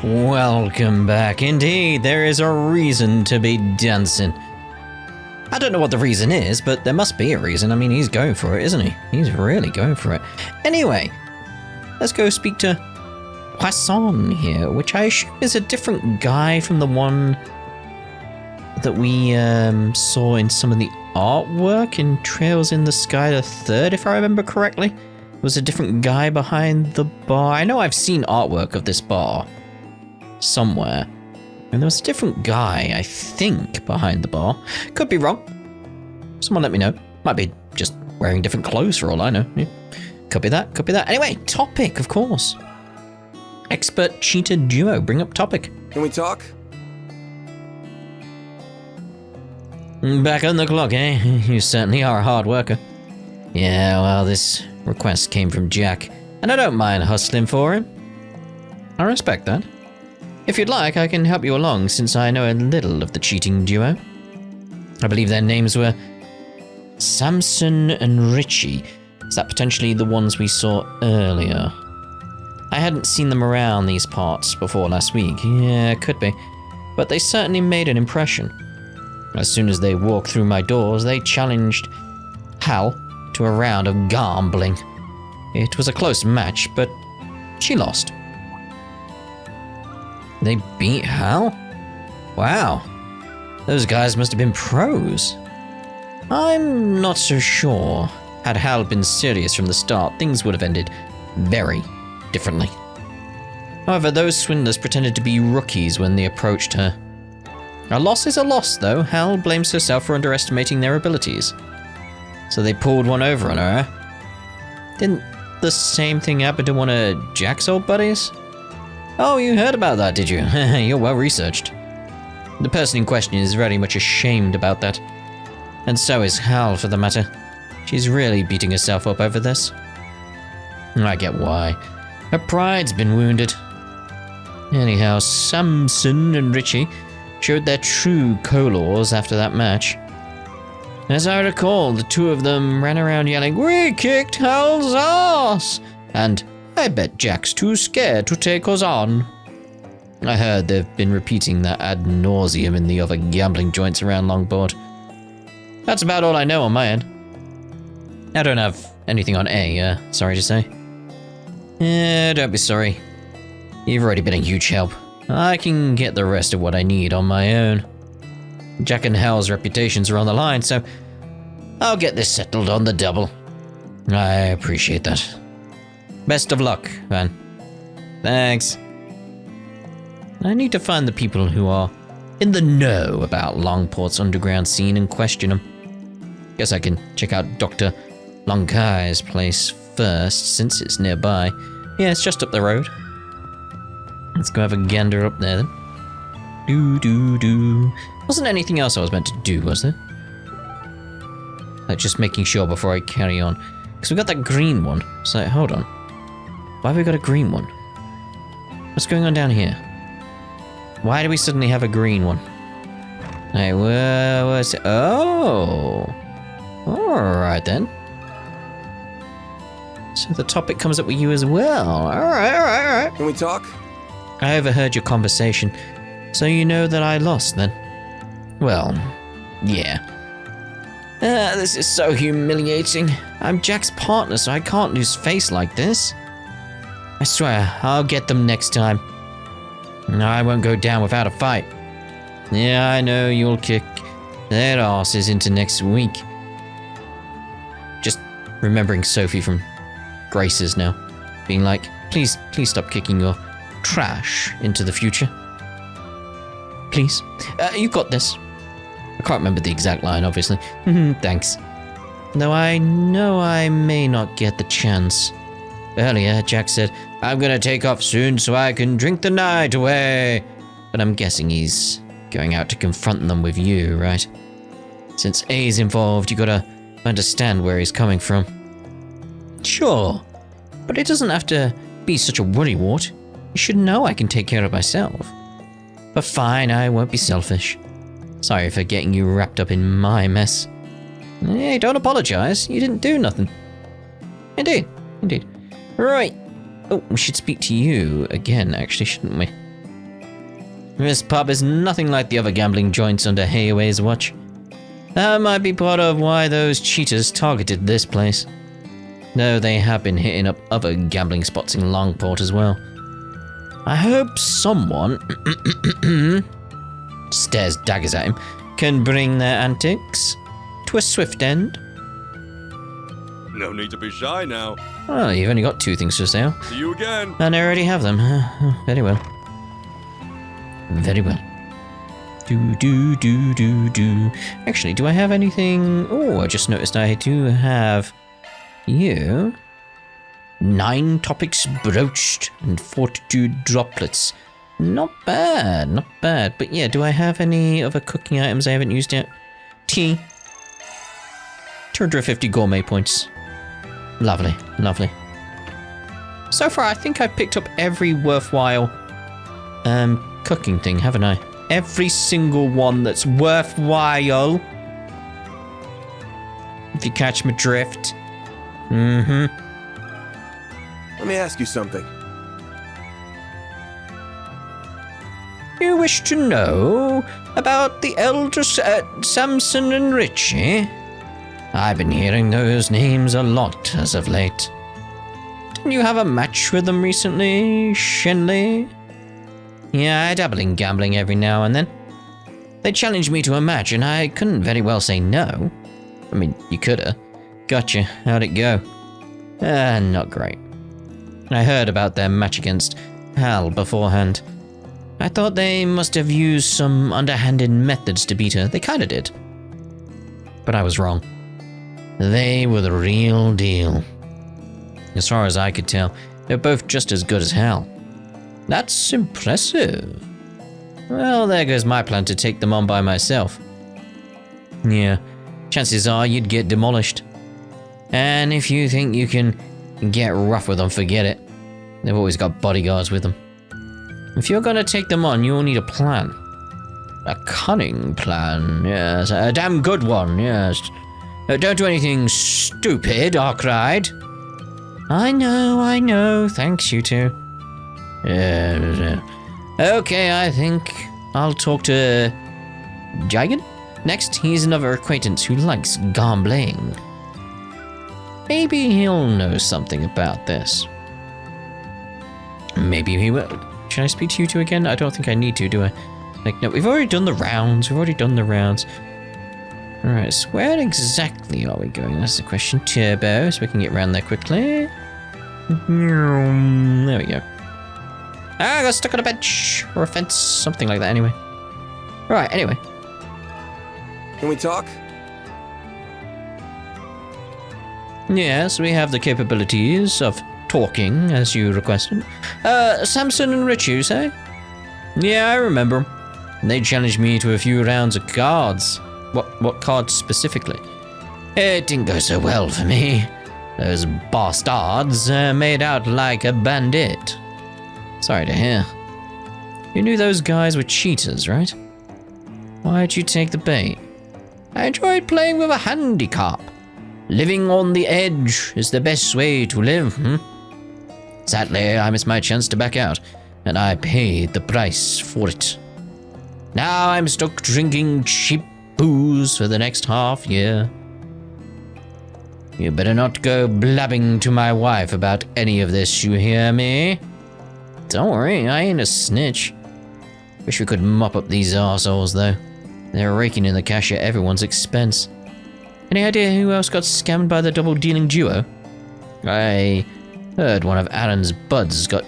Welcome back. Indeed, there is a reason to be dancing. I don't know what the reason is, but there must be a reason. I mean, he's going for it, isn't he? He's really going for it. Anyway, let's go speak to Poisson here, which I assume is a different guy from the one that we saw in some of the artwork in Trails in the Sky the Third, if I remember correctly. It was a different guy behind the bar. I know I've seen artwork of this bar somewhere. And there was a different guy, I think, behind the bar. Could be wrong. Someone let me know. Might be just wearing different clothes for all I know. Yeah. Could be that, could be that. Anyway, topic, of course. Expert cheater duo, bring up topic. Can we talk? Back on the clock, eh? You certainly are a hard worker. Yeah, well, this request came from Jack, and I don't mind hustling for him. I respect that. If you'd like, I can help you along, since I know a little of the cheating duo. I believe their names were Samson and Richie. Is that potentially the ones we saw earlier? I hadn't seen them around these parts before last week. Yeah, could be. But they certainly made an impression. As soon as they walked through my doors, they challenged Hal to a round of gambling. It was a close match, but she lost. They beat Hal? Wow. Those guys must have been pros. I'm not so sure. Had Hal been serious from the start, things would have ended very differently. However, those swindlers pretended to be rookies when they approached her. A loss is a loss, though. Hal blames herself for underestimating their abilities. So they pulled one over on her. Didn't the same thing happen to one of Jack's old buddies? Oh, you heard about that, did you? You're well researched. The person in question is very much ashamed about that. And so is Hal, for the matter. She's really beating herself up over this. I get why. Her pride's been wounded. Anyhow, Samson and Richie showed their true colors after that match. As I recall, the two of them ran around yelling, "We kicked Hal's ass!" And "I bet Jack's too scared to take us on." I heard they've been repeating that ad nauseum in the other gambling joints around Longboard. That's about all I know on my end. I don't have anything on A, sorry to say. Don't be sorry. You've already been a huge help. I can get the rest of what I need on my own. Jack and Hal's reputations are on the line, so I'll get this settled on the double. I appreciate that. Best of luck, Van. Thanks. I need to find the people who are in the know about Longport's underground scene and question them. Guess I can check out Dr. Longkai's place first, since it's nearby. Yeah, it's just up the road. Let's go have a gander up there then. Wasn't anything else I was meant to do, was there? Like just making sure before I carry on. Because we got that green one. So, hold on. Why have we got a green one? What's going on down here? Why do we suddenly have a green one? Hey, where was it? Oh! Alright then. So the topic comes up with you as well. Alright. Can we talk? I overheard your conversation, so you know that I lost then? Well, yeah. This is so humiliating. I'm Jack's partner, so I can't lose face like this. I swear, I'll get them next time. I won't go down without a fight. Yeah, I know you'll kick their asses into next week. Just remembering Sophie from Grace's now. Being like, please stop kicking your trash into the future. Please. You got this. I can't remember the exact line, obviously. Thanks. Though I know I may not get the chance. Earlier, Jack said, "I'm gonna take off soon so I can drink the night away." But I'm guessing he's going out to confront them with you, right? Since A's involved, you gotta understand where he's coming from. Sure, but it doesn't have to be such a worrywart. You should know I can take care of myself. But fine, I won't be selfish. Sorry for getting you wrapped up in my mess. Hey, don't apologize. You didn't do nothing. Indeed. Right. Oh, we should speak to you again, actually, shouldn't we? This pub is nothing like the other gambling joints under Hayaway's watch. That might be part of why those cheaters targeted this place. Though they have been hitting up other gambling spots in Longport as well. I hope someone stares daggers at him, can bring their antics to a swift end. No need to be shy now. Oh, you've only got 2 things to sell. See you again. And I already have them. Very well. Very well. Do. Actually, do I have anything? Oh, I just noticed I do have you. 9 topics broached and fortitude droplets. Not bad, not bad. But yeah, do I have any other cooking items I haven't used yet? Tea. 250 gourmet points. Lovely, lovely. So far, I think I've picked up every worthwhile cooking thing, haven't I? Every single one that's worthwhile. If you catch my drift. Let me ask you something. You wish to know about the elder Samson and Richie? I've been hearing those names a lot as of late. Didn't you have a match with them recently, Shenley? Yeah, I dabble in gambling every now and then. They challenged me to a match and I couldn't very well say no. I mean, you coulda. Gotcha. How'd it go? Not great. I heard about their match against Hal beforehand. I thought they must have used some underhanded methods to beat her. They kinda did. But I was wrong. They were the real deal. As far as I could tell, they're both just as good as Hal. That's impressive. Well, there goes my plan to take them on by myself. Yeah, chances are you'd get demolished. And if you think you can get rough with them, forget it. They've always got bodyguards with them. If you're gonna take them on, you'll need a plan. A cunning plan, yes. A damn good one, yes. Don't do anything stupid, Arkwright. I know. Thanks, you two. Okay, I think I'll talk to Jigen. Next, he's another acquaintance who likes gambling. Maybe he'll know something about this. Maybe he will. Should I speak to you two again? I don't think I need to, do I? Like, no, we've already done the rounds. Alright, so where exactly are we going? That's the question. Turbo, so we can get around there quickly. There we go. I got stuck on a bench. Or a fence. Something like that, anyway. Right, anyway. Can we talk? Yes, we have the capabilities of talking, as you requested. Samson and Rich, you say? Yeah, I remember. They challenged me to a few rounds of cards. What cards specifically? It didn't go so well for me. Those bastards made out like a bandit. Sorry to hear. You knew those guys were cheaters, right? Why'd you take the bait? I enjoyed playing with a handicap. Living on the edge is the best way to live, Sadly, I missed my chance to back out, and I paid the price for it. Now I'm stuck drinking cheap booze for the next half year. You better not go blabbing to my wife about any of this, you hear me? Don't worry, I ain't a snitch. Wish we could mop up these arseholes, though. They're raking in the cash at everyone's expense. Any idea who else got scammed by the double-dealing duo? I heard one of Aaron's buds got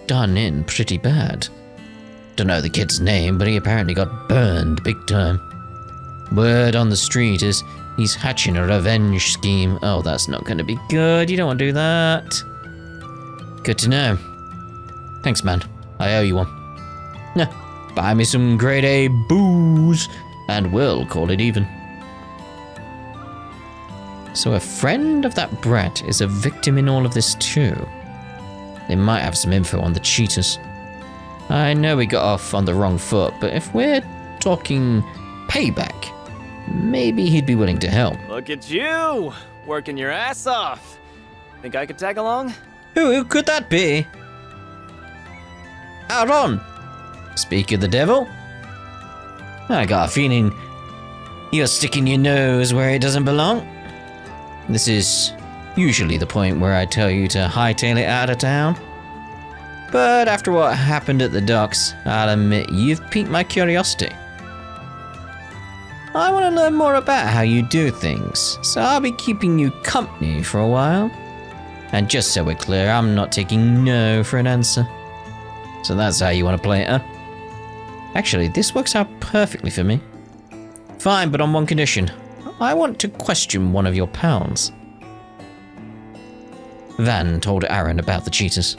done in pretty bad. Don't know the kid's name, but he apparently got burned big time. Word on the street is he's hatching a revenge scheme. Oh, that's not going to be good. You don't want to do that. Good to know. Thanks, man. I owe you one. Buy me some grade A booze, and we'll call it even. So a friend of that brat is a victim in all of this too. They might have some info on the cheaters. I know we got off on the wrong foot, but if we're talking payback, maybe he'd be willing to help. Look at you, working your ass off. Think I could tag along? Who could that be? Aaron! Speak of the devil. I got a feeling you're sticking your nose where it doesn't belong. This is usually the point where I tell you to hightail it out of town. But after what happened at the docks, I'll admit you've piqued my curiosity. I want to learn more about how you do things, so I'll be keeping you company for a while. And just so we're clear, I'm not taking no for an answer. So that's how you want to play it, huh? Actually, this works out perfectly for me. Fine, but on one condition. I want to question one of your pals. Van told Aaron about the cheaters.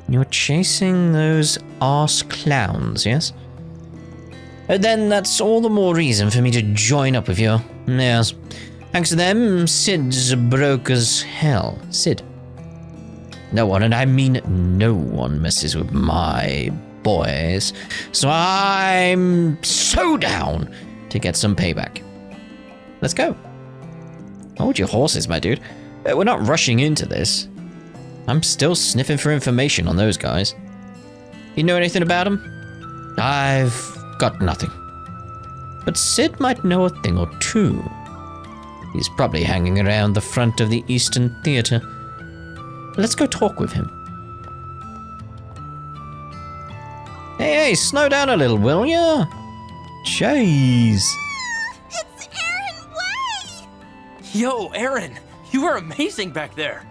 You're chasing those arse clowns, yes? Then that's all the more reason for me to join up with you. Yes. Thanks to them, Sid's broke as hell. Sid. No one, and I mean no one, messes with my boys. So I'm so down to get some payback. Let's go. Hold your horses, my dude. We're not rushing into this. I'm still sniffing for information on those guys. You know anything about them? I've got nothing. But Sid might know a thing or two. He's probably hanging around the front of the Eastern Theater. Let's go talk with him. Hey, slow down a little, will ya? Jeez. It's Aaron Way! Yo, Aaron, you were amazing back there.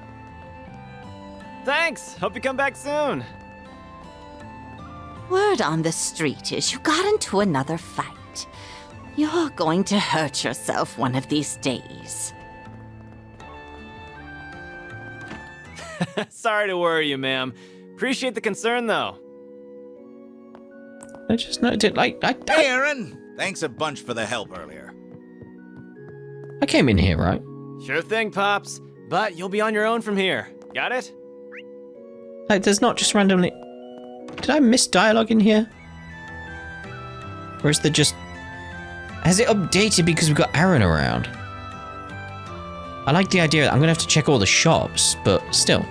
Thanks. Hope you come back soon. Word on the street is you got into another fight. You're going to hurt yourself one of these days. Sorry to worry you, ma'am. Appreciate the concern, though. I just noted, Hey, Aaron! Thanks a bunch for the help earlier. I came in here, right? Sure thing, Pops. But you'll be on your own from here. Got it? Like, there's not just randomly... Did I miss dialogue in here? Or is there just... Has it updated because we've got Aaron around? I like the idea that I'm going to have to check all the shops, but still.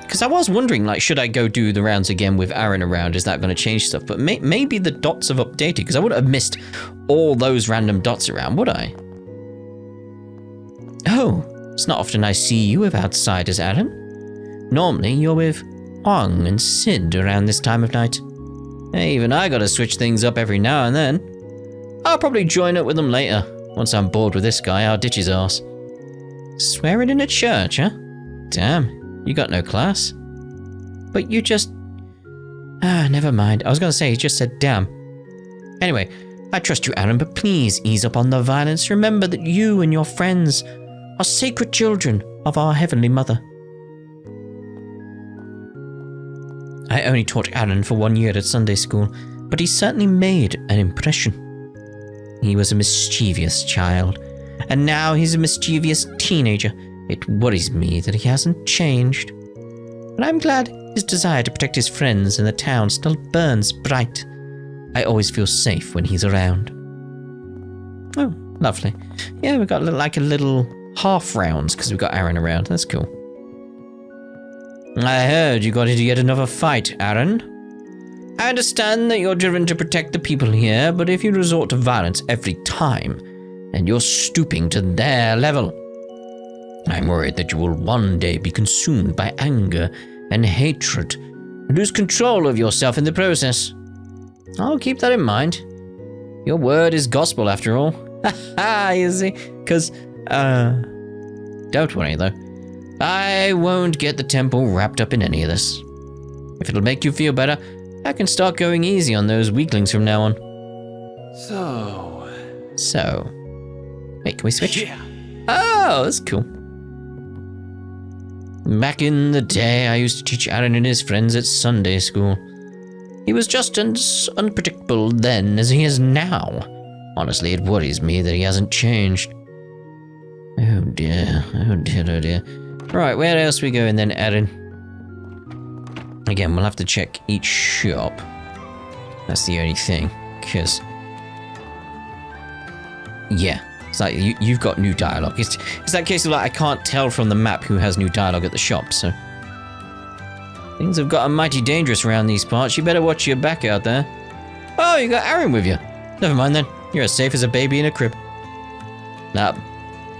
Because I was wondering, like, should I go do the rounds again with Aaron around? Is that going to change stuff? But maybe the dots have updated, because I wouldn't have missed all those random dots around, would I? Oh, it's not often I see you with outsiders, Aaron. Normally, you're with Huang and Sid around this time of night. Hey, even I gotta switch things up every now and then. I'll probably join up with them later. Once I'm bored with this guy, I'll ditch his arse. Swearing in a church, huh? Damn, you got no class. But you just... never mind. I was gonna say, he just said damn. Anyway, I trust you, Aaron, but please ease up on the violence. Remember that you and your friends are sacred children of our Heavenly Mother. I only taught Aaron for 1 year at Sunday school, but he certainly made an impression. He was a mischievous child, and now he's a mischievous teenager. It worries me that he hasn't changed. But I'm glad his desire to protect his friends in the town still burns bright. I always feel safe when he's around. Oh, lovely. Yeah, we've got a little half rounds because we've got Aaron around. That's cool. I heard you got into yet another fight, Aaron. I understand that you're driven to protect the people here, but if you resort to violence every time, then you're stooping to their level. I'm worried that you will one day be consumed by anger and hatred, and lose control of yourself in the process. I'll keep that in mind. Your word is gospel, after all. Ha, you see? Because, don't worry, though. I won't get the temple wrapped up in any of this. If it'll make you feel better, I can start going easy on those weaklings from now on. So. Wait, can we switch? Yeah. Oh, that's cool. Back in the day, I used to teach Aaron and his friends at Sunday school. He was just as unpredictable then as he is now. Honestly, it worries me that he hasn't changed. Oh dear, oh dear, oh dear. Right, where else are we going then, Aaron? Again, we'll have to check each shop. That's the only thing, because... Yeah, it's like you've got new dialogue. It's that case of like I can't tell from the map who has new dialogue at the shop, so... Things have gotten mighty dangerous around these parts. You better watch your back out there. Oh, you got Aaron with you. Never mind then. You're as safe as a baby in a crib. That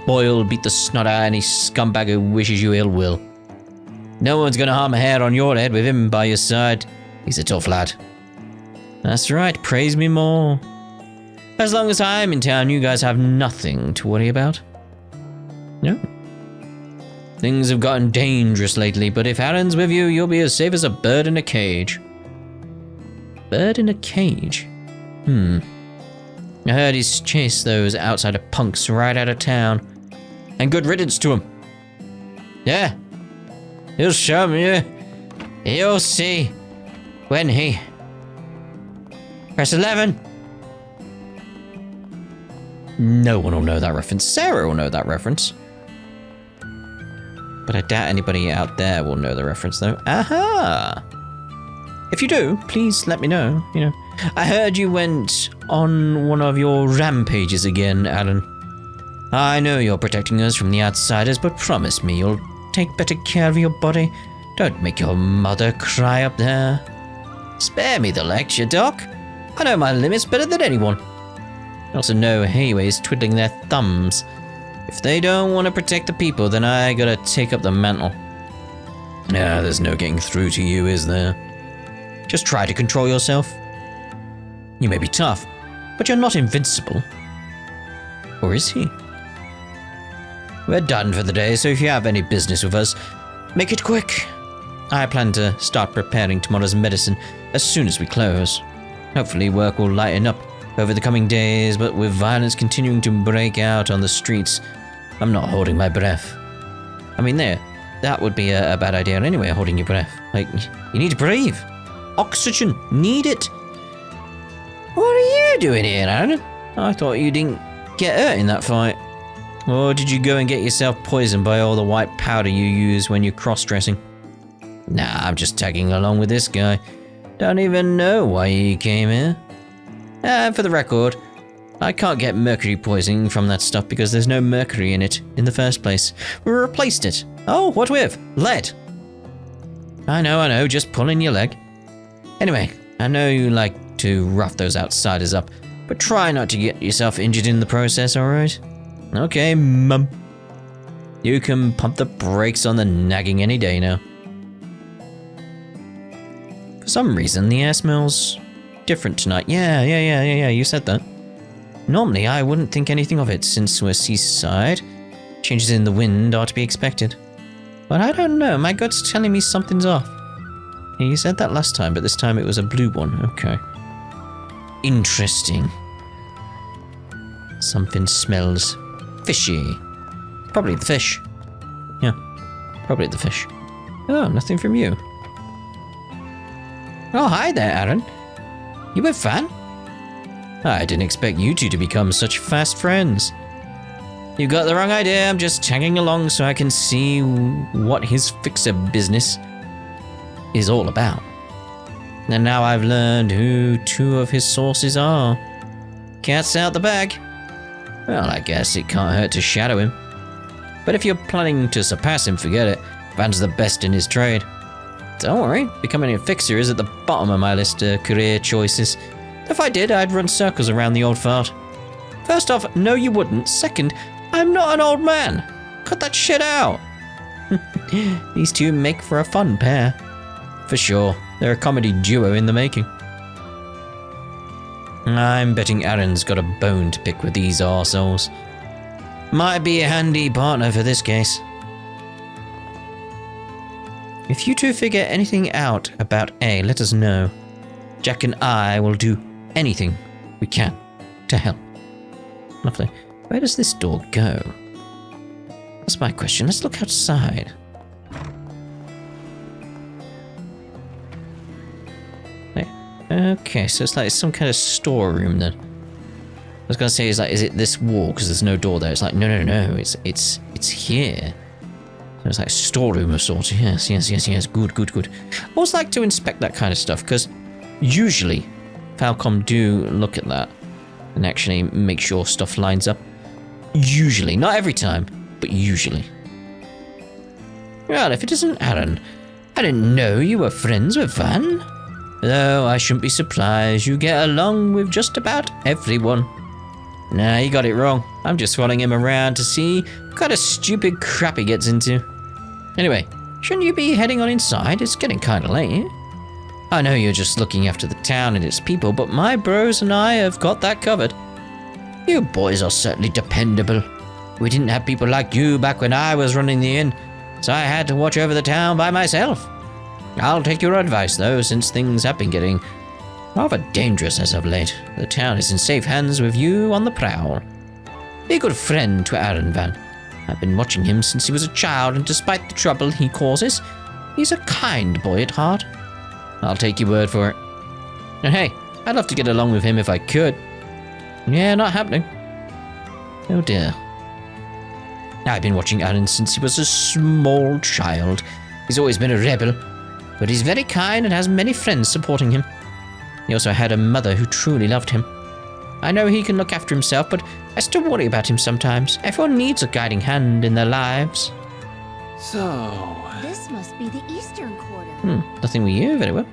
boy'll beat the snot out of any scumbag who wishes you ill will. No one's gonna harm a hair on your head with him by your side. He's a tough lad. That's right, praise me more. As long as I'm in town, you guys have nothing to worry about. No. Things have gotten dangerous lately, but if Aaron's with you, you'll be as safe as a bird in a cage. Bird in a cage? I heard he's chased those outsider punks right out of town. And good riddance to him. Yeah. He'll show me. You'll see. When he... Press 11. No one will know that reference. Sarah will know that reference. But I doubt anybody out there will know the reference, though. Aha! If you do, please let me know. You know, I heard you went on one of your rampages again, Alan. I know you're protecting us from the outsiders, but promise me you'll take better care of your body. Don't make your mother cry up there. Spare me the lecture, Doc. I know my limits better than anyone. I also know Hayways twiddling their thumbs. If they don't want to protect the people, then I gotta take up the mantle. Nah, there's no getting through to you, is there? Just try to control yourself. You may be tough, but you're not invincible. Or is he? We're done for the day, so if you have any business with us, make it quick. I plan to start preparing tomorrow's medicine as soon as we close. Hopefully work will lighten up over the coming days, but with violence continuing to break out on the streets, I'm not holding my breath. I mean, that would be a bad idea anyway, holding your breath. Like, you need to breathe. Oxygen, need it. What are you doing here, Aaron? I thought you didn't get hurt in that fight. Or did you go and get yourself poisoned by all the white powder you use when you're cross-dressing? Nah, I'm just tagging along with this guy. Don't even know why he came here. And for the record, I can't get mercury poisoning from that stuff because there's no mercury in it in the first place. We replaced it. Oh, what with? Lead. I know, just pulling your leg. Anyway, I know you like to rough those outsiders up, but try not to get yourself injured in the process, alright? Okay, Mum. You can pump the brakes on the nagging any day now. For some reason, the air smells different tonight. Yeah, you said that. Normally, I wouldn't think anything of it since we're seaside. Changes in the wind are to be expected. But I don't know, my gut's telling me something's off. Yeah, you said that last time, but this time it was a blue one. Okay. Interesting. Something smells fishy. Probably the fish. Yeah, probably the fish. Oh, nothing from you. Oh, hi there, Aaron. You with Fan? I didn't expect you two to become such fast friends. You got the wrong idea, I'm just tagging along so I can see what his fixer business is all about. And now I've learned who two of his sources are. Cat's out the bag. Well, I guess it can't hurt to shadow him. But if you're planning to surpass him, forget it. Van's the best in his trade. Don't worry, becoming a fixer is at the bottom of my list of career choices. If I did, I'd run circles around the old fart. First off, no you wouldn't. Second, I'm not an old man. Cut that shit out. These two make for a fun pair. For sure, they're a comedy duo in the making. I'm betting Aaron's got a bone to pick with these arseholes. Might be a handy partner for this case. If you two figure anything out about A, let us know. Jack and I will do anything we can to help. Lovely. Where does this door go? That's my question. Let's look outside. Okay, so it's like some kind of storeroom then. I was gonna say, is it this wall because there's no door there? It's like no, it's here. So it's like a storeroom of sorts. Yes. Good. I always like to inspect that kind of stuff because usually Falcom do look at that and actually make sure stuff lines up. Usually, not every time, but usually. Well, if it isn't Aaron, I didn't know you were friends with Van. Though I shouldn't be surprised you get along with just about everyone. Nah, you got it wrong. I'm just following him around to see what kind of stupid crap he gets into. Anyway, shouldn't you be heading on inside? It's getting kinda late. I know you're just looking after the town and its people, but my bros and I have got that covered. You boys are certainly dependable. We didn't have people like you back when I was running the inn, so I had to watch over the town by myself. I'll take your advice though, since things have been getting rather dangerous as of late. The town is in safe hands with you on the prowl. Be a good friend to Aaron Van. I've been watching him since he was a child, and despite the trouble he causes, he's a kind boy at heart. I'll take your word for it. And hey, I'd love to get along with him if I could. Yeah, not happening. Oh dear. I've been watching Aaron since he was a small child. He's always been a rebel, but he's very kind and has many friends supporting him. He also had a mother who truly loved him. I know he can look after himself, but I still worry about him sometimes. Everyone needs a guiding hand in their lives. So... This must be the eastern quarter. Nothing with you, very well.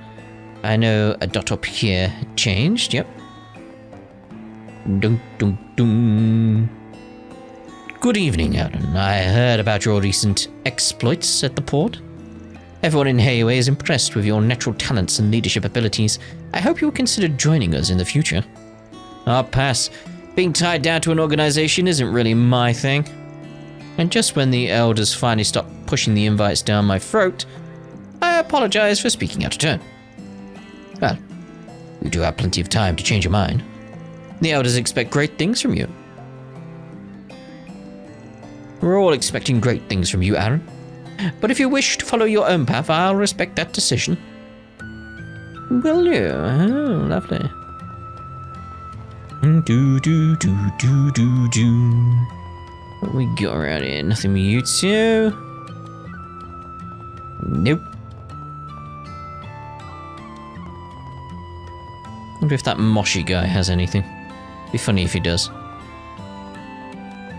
I know a dot up here changed, yep. Dun dun dun. Good evening, Aaron. I heard about your recent exploits at the port. Everyone in Hayway is impressed with your natural talents and leadership abilities. I hope you'll consider joining us in the future. I'll pass. Being tied down to an organization isn't really my thing. And just when the elders finally stop pushing the invites down my throat, I apologize for speaking out of turn. Well, you do have plenty of time to change your mind. The elders expect great things from you. We're all expecting great things from you, Aaron. But if you wish to follow your own path, I'll respect that decision. Will you? Oh, lovely. Do do do do do do. What we got around here? Nothing with you two. Nope. Wonder if that Moshi guy has anything. Be funny if he does.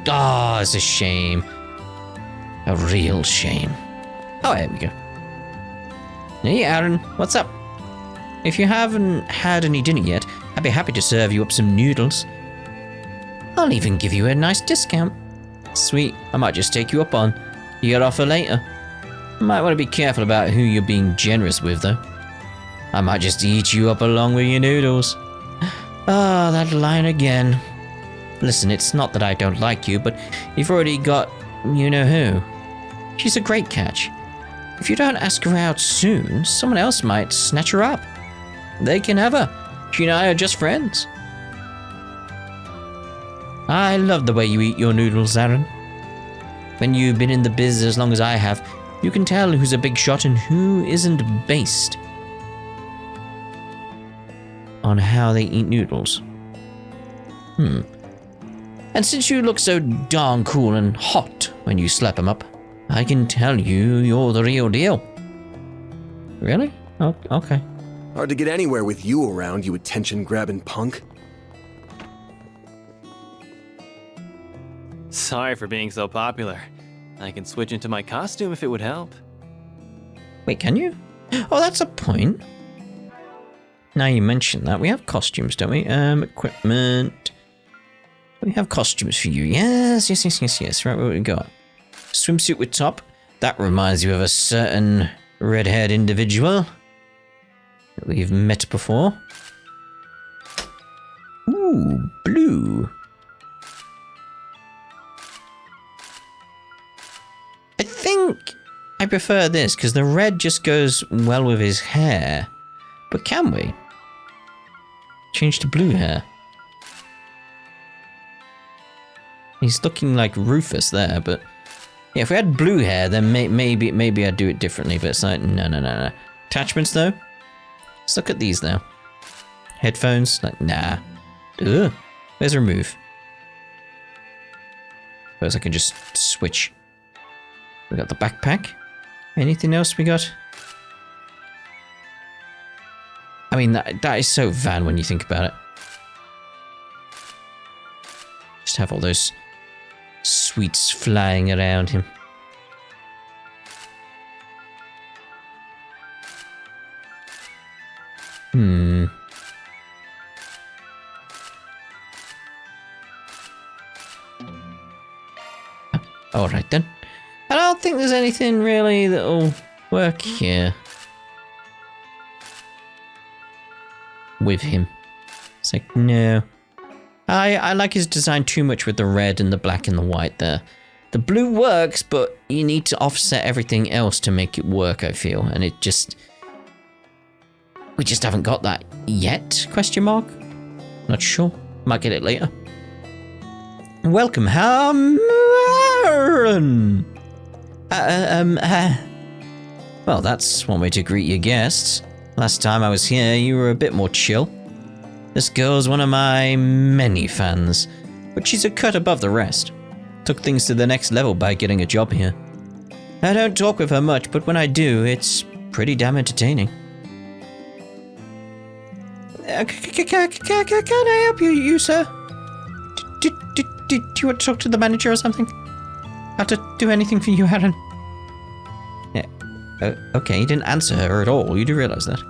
Ah, it's a shame. A real shame. Oh, here we go. Hey, Aaron, what's up? If you haven't had any dinner yet, I'd be happy to serve you up some noodles. I'll even give you a nice discount. Sweet, I might just take you up on your offer later. Might want to be careful about who you're being generous with, though. I might just eat you up along with your noodles. Ah, that line again. Listen, it's not that I don't like you, but you've already got you-know-who. She's a great catch. If you don't ask her out soon, someone else might snatch her up. They can have her. She and I are just friends. I love the way you eat your noodles, Aaron. When you've been in the biz as long as I have, you can tell who's a big shot and who isn't based on how they eat noodles. And since you look so darn cool and hot when you slap them up, I can tell you're the real deal. Really? Oh, okay. Hard to get anywhere with you around, you attention-grabbing punk. Sorry for being so popular. I can switch into my costume if it would help. Wait, can you? Oh, that's a point. Now you mention that, we have costumes, don't we? Equipment. We have costumes for you. Yes. Right, what we got? Swimsuit with top. That reminds you of a certain red-haired individual that we've met before. Ooh, blue. I think I prefer this because the red just goes well with his hair. But can we change to blue hair? He's looking like Rufus there, but yeah, if we had blue hair, then maybe I'd do it differently. But it's like no. Attachments though. Let's look at these now. Headphones, like nah. Ugh. Where's remove? Suppose I can just switch. We got the backpack. Anything else we got? I mean, that is so Van when you think about it. Just have all those sweets flying around him. Alright then. I don't think there's anything really that'll work here. With him. It's like, no. I like his design too much with the red and the black and the white there. The blue works, but you need to offset everything else to make it work, I feel. And it just... we just haven't got that yet, question mark? Not sure. Might get it later. Welcome, Aaron! Well, that's one way to greet your guests. Last time I was here, you were a bit more chill. This girl's one of my many fans, but she's a cut above the rest. Took things to the next level by getting a job here. I don't talk with her much, but when I do, it's pretty damn entertaining. Can I help you, sir? Do you want to talk to the manager or something? Have to do anything for you, Aaron? Yeah. Okay, you didn't answer her at all. You do realize that.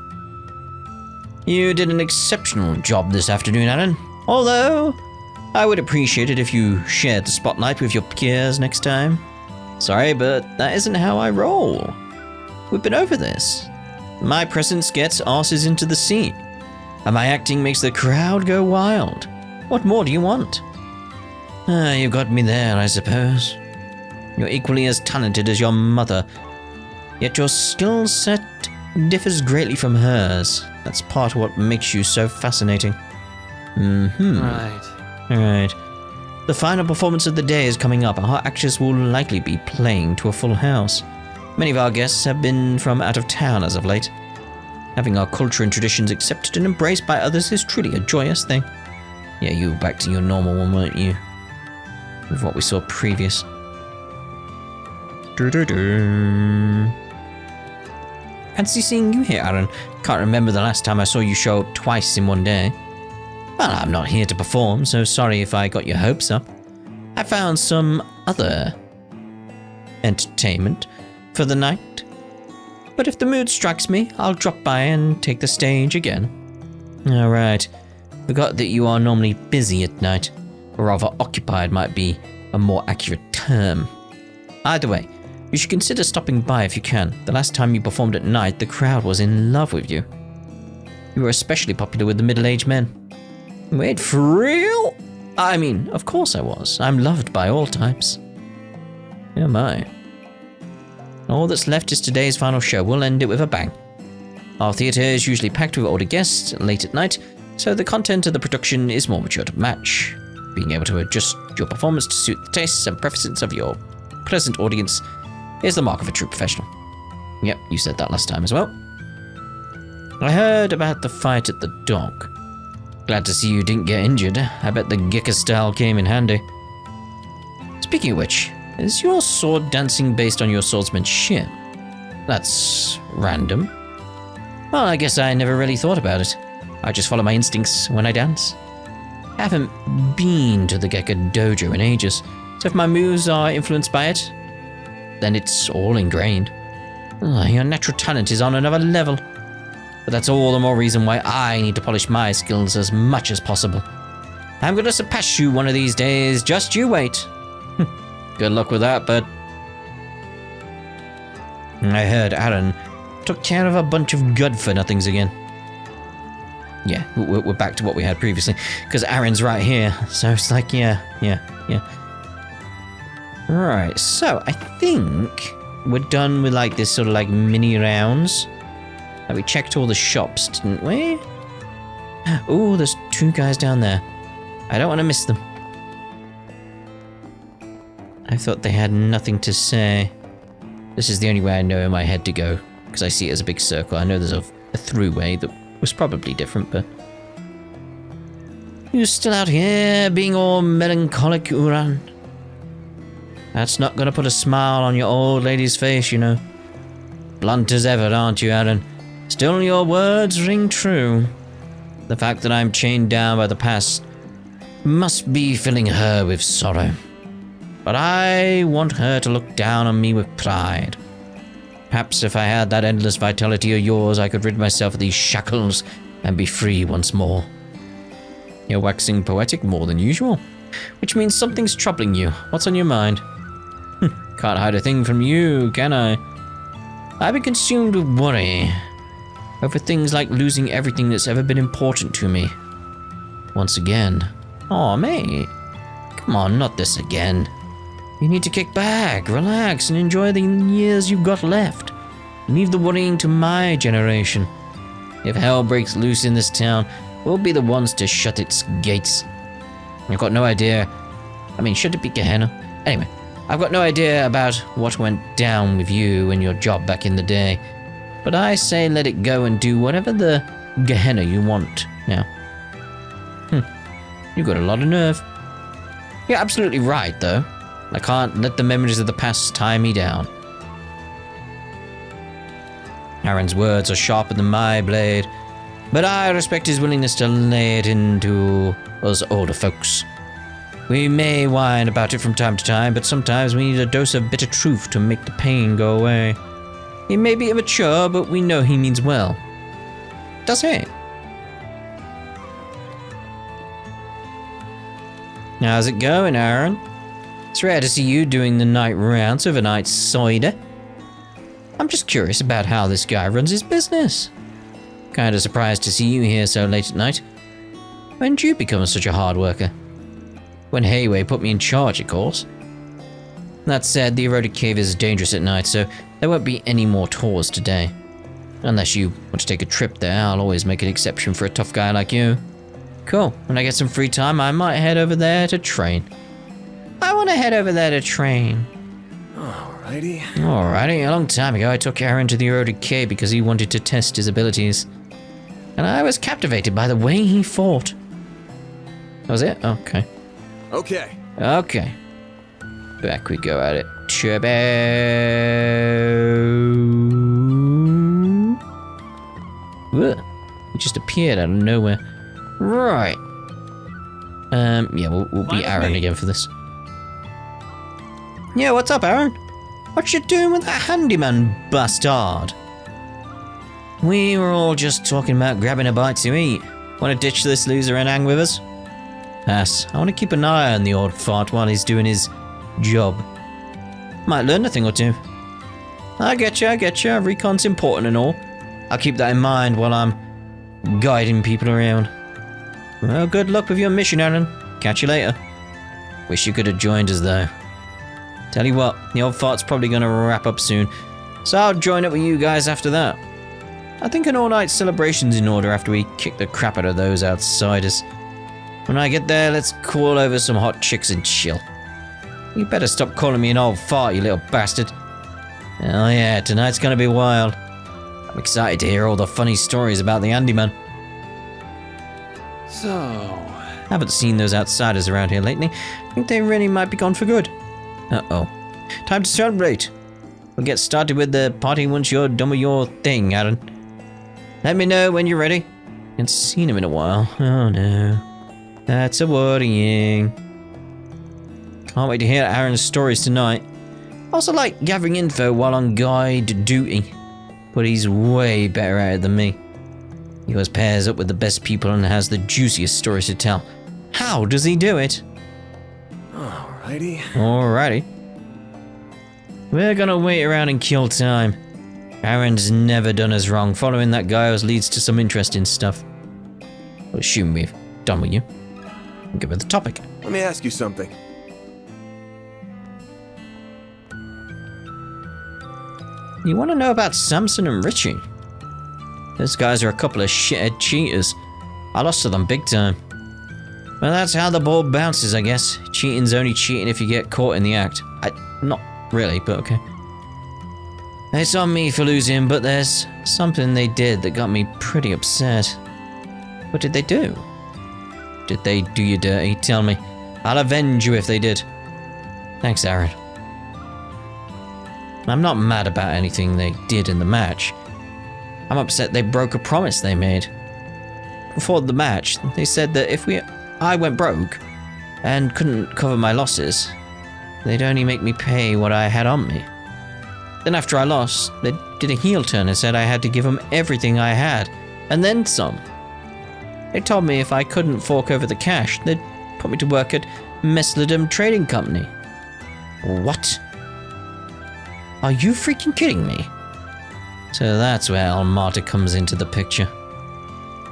You did an exceptional job this afternoon, Aaron. Although, I would appreciate it if you shared the spotlight with your peers next time. Sorry, but that isn't how I roll. We've been over this. My presence gets asses into the sea, and my acting makes the crowd go wild. What more do you want? You got me there, I suppose. You're equally as talented as your mother, yet your skill set differs greatly from hers. That's part of what makes you so fascinating. Right. Alright. The final performance of the day is coming up. Our actors will likely be playing to a full house. Many of our guests have been from out of town as of late. Having our culture and traditions accepted and embraced by others is truly a joyous thing. Yeah, you were back to your normal one, weren't you? With what we saw previous. Fancy seeing you here, Aaron. Can't remember the last time I saw you show up twice in one day. Well, I'm not here to perform, so sorry if I got your hopes up. I found some other entertainment for the night. But if the mood strikes me, I'll drop by and take the stage again. Alright. Forgot that you are normally busy at night. Or rather, occupied might be a more accurate term. Either way, you should consider stopping by if you can. The last time you performed at night, the crowd was in love with you. You were especially popular with the middle-aged men. Wait, for real? I mean, of course I was. I'm loved by all types. Oh my. All that's left is today's final show. We'll end it with a bang. Our theatre is usually packed with older guests late at night, so the content of the production is more mature to match. Being able to adjust your performance to suit the tastes and preferences of your present audience is the mark of a true professional. Yep, you said that last time as well. I heard about the fight at the dock. Glad to see you didn't get injured. I bet the Gekka style came in handy. Speaking of which, is your sword dancing based on your swordsmanship? That's random. Well, I guess I never really thought about it. I just follow my instincts when I dance. I haven't been to the Gekka dojo in ages, so if my moves are influenced by it, then it's all ingrained. Your natural talent is on another level. But that's all the more reason why I need to polish my skills as much as possible. I'm gonna surpass you one of these days, just you wait. Good luck with that, bud. I heard Aaron took care of a bunch of good-for-nothings again. Yeah, we're back to what we had previously, because Aaron's right here, so it's like, yeah. Right, so I think we're done with like this sort of like mini rounds. Like we checked all the shops, didn't we? Oh, there's two guys down there. I don't want to miss them. I thought they had nothing to say. This is the only way I know in my head to go, because I see it as a big circle. I know there's a throughway that was probably different, but... You still out here being all melancholic, Uran? That's not gonna put a smile on your old lady's face, you know. Blunt as ever, aren't you, Aaron? Still, your words ring true. The fact that I'm chained down by the past must be filling her with sorrow. But I want her to look down on me with pride. Perhaps if I had that endless vitality of yours, I could rid myself of these shackles and be free once more. You're waxing poetic more than usual, which means something's troubling you. What's on your mind? Can't hide a thing from you, can I? I've been consumed with worry over things like losing everything that's ever been important to me. Once again. Aw, mate. Come on, not this again. You need to kick back, relax, and enjoy the years you've got left. Leave the worrying to my generation. If hell breaks loose in this town, we'll be the ones to shut its gates. I've got no idea. Should it be Gehenna? Anyway, I've got no idea about what went down with you and your job back in the day. But I say let it go and do whatever the Gehenna you want now. You've got a lot of nerve. You're absolutely right, though. I can't let the memories of the past tie me down. Aaron's words are sharper than my blade, but I respect his willingness to lay it into us older folks. We may whine about it from time to time, but sometimes we need a dose of bitter truth to make the pain go away. He may be immature, but we know he means well. Does he? How's it going, Aaron? It's rare to see you doing the night rounds overnight cider. I'm just curious about how this guy runs his business. Kinda surprised to see you here so late at night. When did you become such a hard worker? When Hayway put me in charge, of course. That said, the eroded cave is dangerous at night, so there won't be any more tours today. Unless you want to take a trip there, I'll always make an exception for a tough guy like you. Cool, when I get some free time, I might head over there to train. I want to head over there to train. Alrighty, a long time ago I took Aaron to the eroded cave because he wanted to test his abilities. And I was captivated by the way he fought. That was it? Okay. Okay. Back we go at it. Turbo. He just appeared out of nowhere. Right. Yeah, we'll be Aaron again for this. Yeah, what's up, Aaron? What you doing with that handyman bastard? We were all just talking about grabbing a bite to eat. Want to ditch this loser and hang with us? Pass. I want to keep an eye on the old fart while he's doing his job. Might learn a thing or two. I getcha. Recon's important and all. I'll keep that in mind while I'm guiding people around. Well, good luck with your mission, Aaron. Catch you later. Wish you could have joined us, though. Tell you what, the old fart's probably going to wrap up soon, so I'll join up with you guys after that. I think an all-night celebration's in order after we kick the crap out of those outsiders. When I get there, let's call over some hot chicks and chill. You better stop calling me an old fart, you little bastard. Oh yeah, tonight's gonna be wild. I'm excited to hear all the funny stories about the handyman. So... Haven't seen those outsiders around here lately. Think they really might be gone for good. Uh-oh. Time to celebrate. We'll get started with the party once you're done with your thing, Aaron. Let me know when you're ready. Haven't seen him in a while. Oh no. That's a worrying. Can't wait to hear Aaron's stories tonight. Also like gathering info while on guide duty. But he's way better at it than me. He always pairs up with the best people and has the juiciest stories to tell. How does he do it? Alrighty. We're gonna wait around and kill time. Aaron's never done us wrong. Following that guy always leads to some interesting stuff. I'll assume we've done with you. I'll give it the topic. Let me ask you something. You want to know about Samson and Richie? Those guys are a couple of shithead cheaters. I lost to them big time. Well, that's how the ball bounces, I guess. Cheating's only cheating if you get caught in the act. Not really, but okay. It's on me for losing, but there's something they did that got me pretty upset. What did they do? Did they do you dirty? Tell me. I'll avenge you if they did. Thanks, Aaron. I'm not mad about anything they did in the match. I'm upset they broke a promise they made. Before the match, they said that if I went broke and couldn't cover my losses, they'd only make me pay what I had on me. Then after I lost, they did a heel turn and said I had to give them everything I had, and then some. They told me if I couldn't fork over the cash, they'd put me to work at Mesledum Trading Company. What? Are you freaking kidding me? So that's where Almata comes into the picture.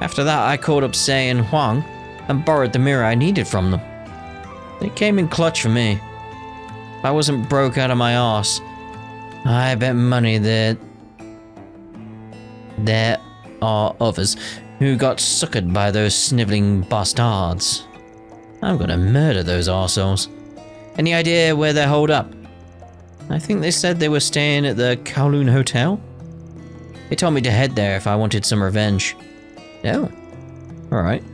After that, I called up Sei and Huang and borrowed the mirror I needed from them. They came in clutch for me. If I wasn't broke out of my arse, I bet money that there are others who got suckered by those sniveling bastards. I'm gonna murder those arseholes. Any idea where they're holed up? I think they said they were staying at the Kowloon Hotel. They told me to head there if I wanted some revenge. Oh, alright.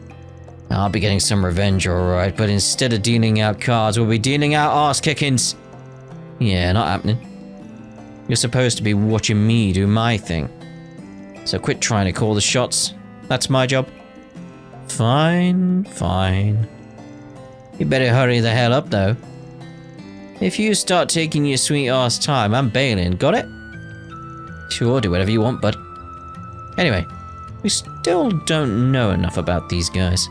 I'll be getting some revenge, alright, but instead of dealing out cards, we'll be dealing out arse kickings. Yeah, not happening. You're supposed to be watching me do my thing. So quit trying to call the shots. That's my job. Fine, fine. You better hurry the hell up, though. If you start taking your sweet ass time, I'm bailing. Got it? Sure, do whatever you want, bud. Anyway, we still don't know enough about these guys.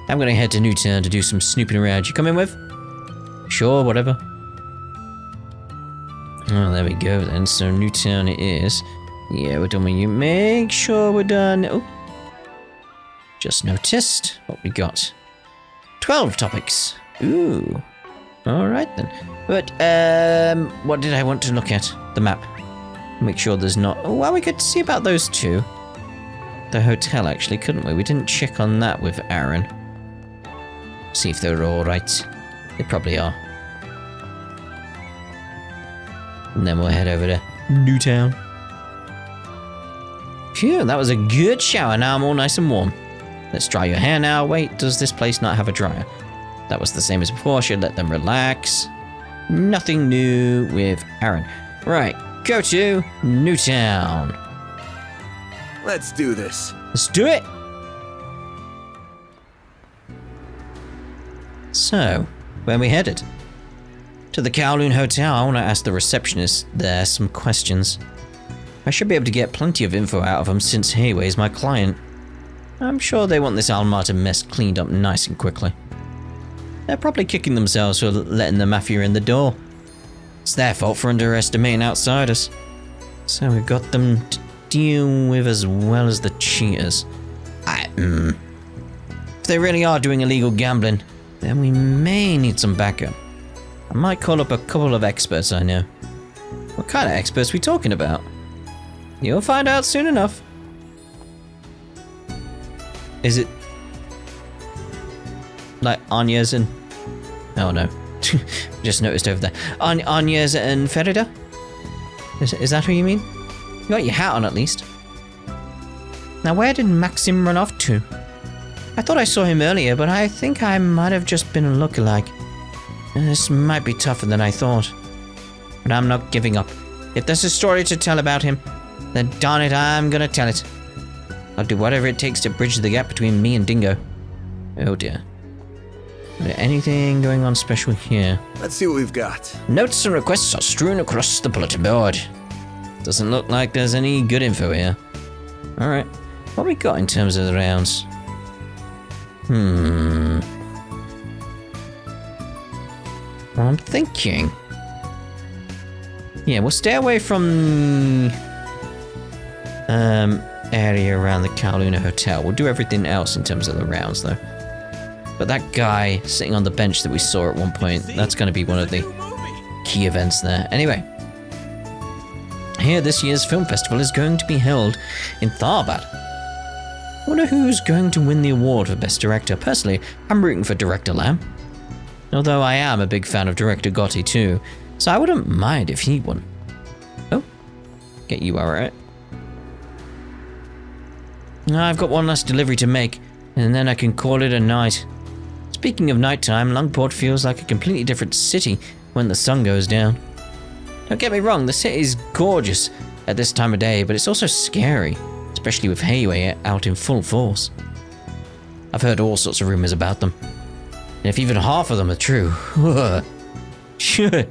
I'm gonna head to Newtown to do some snooping around. You coming with? Sure, whatever. Oh, there we go then. So Newtown it is. Yeah, we're done with you. Make sure we're done. Oh. Just noticed what we got. 12 topics. Ooh. Alright then. But, what did I want to look at? The map. Make sure there's not... Oh, well, we could see about those two. The hotel, actually, couldn't we? We didn't check on that with Aaron. See if they're alright. They probably are. And then we'll head over to Newtown. Phew, that was a good shower. Now I'm all nice and warm. Let's dry your hair now. Wait, does this place not have a dryer? That was the same as before. Should let them relax. Nothing new with Aaron. Right, go to Newtown. Let's do this. Let's do it. So, where are we headed? To the Kowloon Hotel. I want to ask the receptionist there some questions. I should be able to get plenty of info out of them since Heiwei's my client. I'm sure they want this Almata mess cleaned up nice and quickly. They're probably kicking themselves for letting the Mafia in the door. It's their fault for underestimating outsiders. So we've got them to deal with as well as the cheaters. If they really are doing illegal gambling, then we may need some backup. I might call up a couple of experts I know. What kind of experts are we talking about? You'll find out soon enough. Is it like Anya's and... Oh no. Just noticed over there. Anya's and Ferida? Is that who you mean? You got your hat on at least. Now where did Maxim run off to? I thought I saw him earlier, but I think I might have just been a lookalike. This might be tougher than I thought. But I'm not giving up. If there's a story to tell about him, then darn it, I'm gonna tell it. I'll do whatever it takes to bridge the gap between me and Dingo. Oh dear. Is there anything going on special here? Let's see what we've got. Notes and requests are strewn across the bulletin board. Doesn't look like there's any good info here. Alright, what we got in terms of the rounds? Well, I'm thinking... Yeah, we'll stay away from... area around the Kowloon Hotel. We'll do everything else in terms of the rounds, though. But that guy sitting on the bench that we saw at one point, that's going to be one of the key events there. Anyway, here this year's film festival is going to be held in Tharbad. I wonder who's going to win the award for Best Director. Personally, I'm rooting for Director Lam. Although I am a big fan of Director Gotti too, so I wouldn't mind if he won. Oh, get you alright. I've got one last delivery to make, and then I can call it a night. Speaking of nighttime, Lungport feels like a completely different city when the sun goes down. Don't get me wrong, the city's gorgeous at this time of day, but it's also scary, especially with Heiwei out in full force. I've heard all sorts of rumors about them, and if even half of them are true, sure,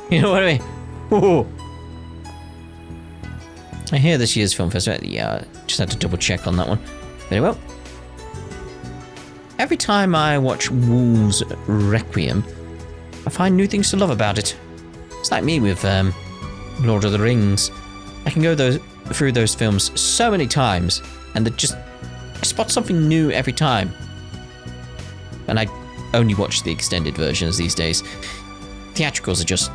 you know what I mean? Ooh. I hear this year's film festival. Yeah, just had to double check on that one. Very well. every time I watch Wolves Requiem, I find new things to love about it. It's like me with Lord of the Rings. I can go through those films so many times, and I spot something new every time. And I only watch the extended versions these days. Theatricals are